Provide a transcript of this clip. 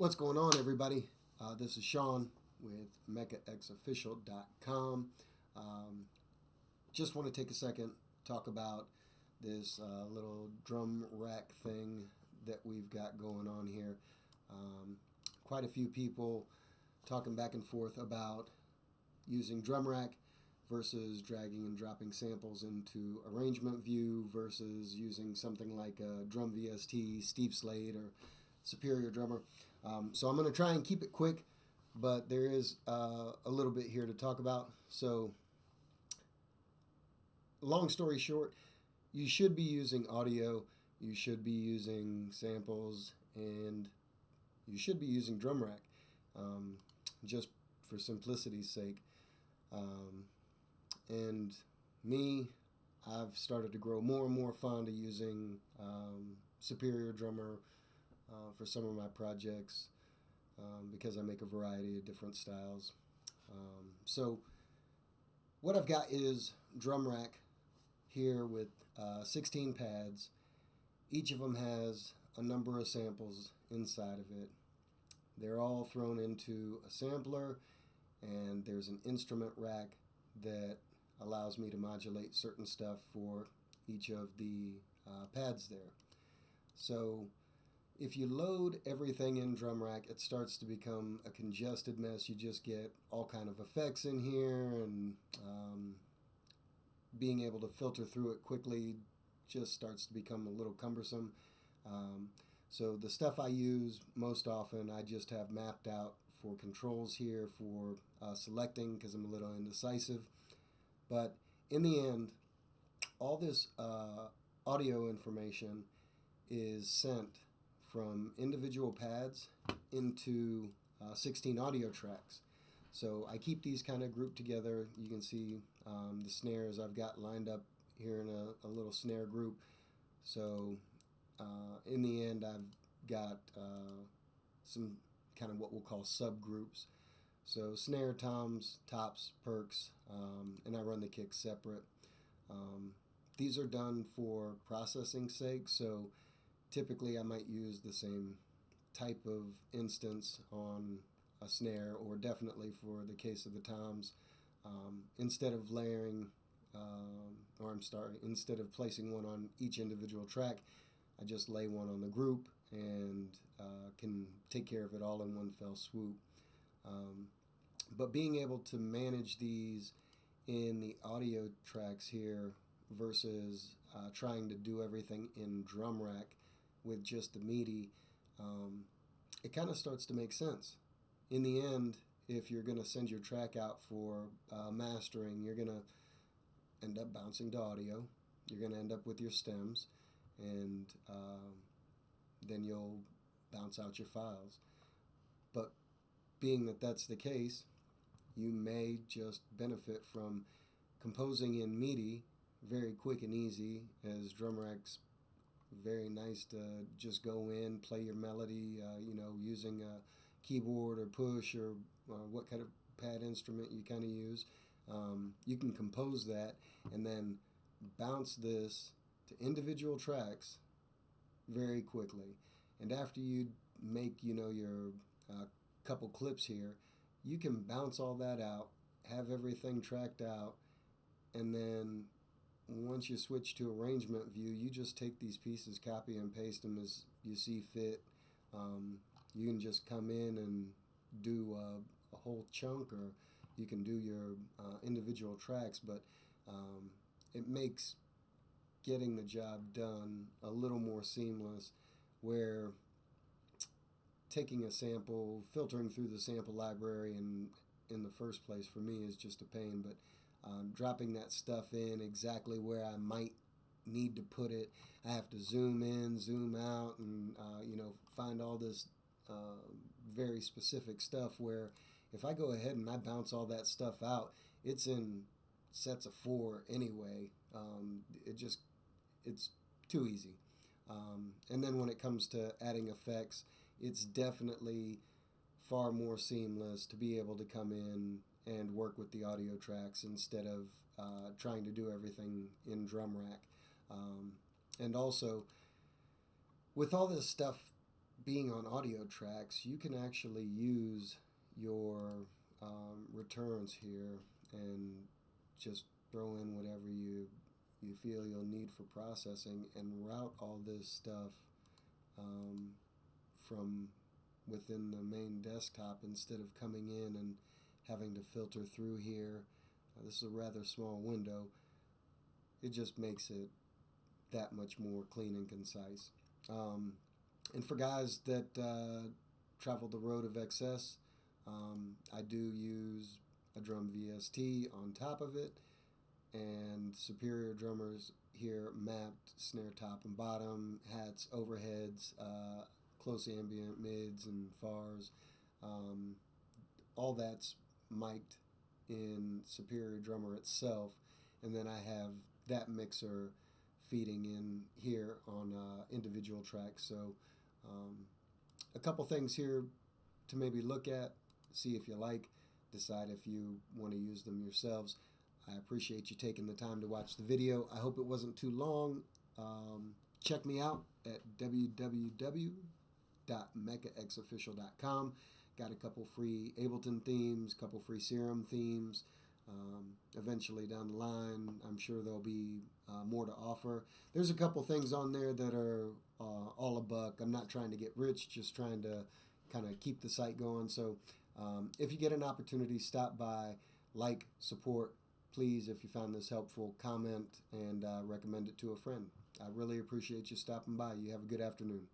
What's going on, everybody? This is Sean with MechaXOfficial.com. Just want to take a second, talk about this little drum rack thing that we've got going on here. Quite a few people talking back and forth about using DrumRack versus dragging and dropping samples into arrangement view versus using something like a Drum VST, Steve Slade, or Superior Drummer. So I'm going to try and keep it quick, but there is a little bit here to talk about. So long story short, you should be using audio, you should be using samples, and you should be using DrumRack, just for simplicity's sake. And me, I've started to grow more and more fond of using Superior Drummer for some of my projects because I make a variety of different styles. So what I've got is DrumRack here with 16 pads. Each of them has a number of samples inside of it. They're all thrown into a sampler, and there's an instrument rack that allows me to modulate certain stuff for each of the pads there. So if you load everything in DrumRack, it starts to become a congested mess. You just get all kind of effects in here, and being able to filter through it quickly just starts to become a little cumbersome. So the stuff I use most often, I just have mapped out for controls here for selecting, because I'm a little indecisive. But in the end, all this audio information is sent from individual pads into 16 audio tracks. So I keep these kind of grouped together. You can see the snares I've got lined up here in a little snare group. So in the end, I've got some kind of what we'll call subgroups. So snare, toms, tops, perks, and I run the kicks separate. These are done for processing sake, so typically I might use the same type of instance on a snare, or definitely for the case of the toms. Instead of layering, instead of placing one on each individual track, I just lay one on the group and can take care of it all in one fell swoop. But being able to manage these in the audio tracks here versus trying to do everything in DrumRack with just the MIDI, it kind of starts to make sense. In the end, if you're going to send your track out for mastering, you're going to end up bouncing to audio. You're going to end up with your stems, and then you'll bounce out your files. But being that that's the case, you may just benefit from composing in MIDI very quick and easy, as DrumRack's very nice to just go in, play your melody, using a keyboard or push or what kind of pad instrument you kind of use. You can compose that and then bounce this to individual tracks very quickly. And after you make, your couple clips here, you can bounce all that out, have everything tracked out, and then once you switch to arrangement view, you just take these pieces, copy and paste them as you see fit. You can just come in and do a whole chunk, or you can do your individual tracks, but it makes getting the job done a little more seamless, where taking a sample, filtering through the sample library in the first place for me is just a pain, but dropping that stuff in exactly where I might need to put it, I have to zoom in, zoom out, and find all this very specific stuff, where if I go ahead and I bounce all that stuff out, it's in sets of 4 anyway. It's too easy. And then when it comes to adding effects, it's definitely far more seamless to be able to come in and work with the audio tracks instead of trying to do everything in DrumRack. And also, with all this stuff being on audio tracks, you can actually use your returns here and just throw in whatever you feel you'll need for processing and route all this stuff from within the main desktop instead of coming in and having to filter through here. This is a rather small window. It just makes it that much more clean and concise. And for guys that travel the road of excess, I do use a drum VST on top of it, and superior drummers here mapped snare top and bottom, hats, overheads, close ambient mids and fars. All that's mic'd in Superior Drummer itself, and then I have that mixer feeding in here on individual tracks. So a couple things here to maybe look at, see if you like, decide if you want to use them yourselves. I appreciate you taking the time to watch the video. I hope it wasn't too long. Check me out at www.mechaxofficial.com. Got a couple free Ableton themes, couple free Serum themes. Eventually down the line, I'm sure there'll be more to offer. There's a couple things on there that are all a buck. I'm not trying to get rich, just trying to kind of keep the site going. So if you get an opportunity, stop by, like, support. Please, if you found this helpful, comment and recommend it to a friend. I really appreciate you stopping by. You have a good afternoon.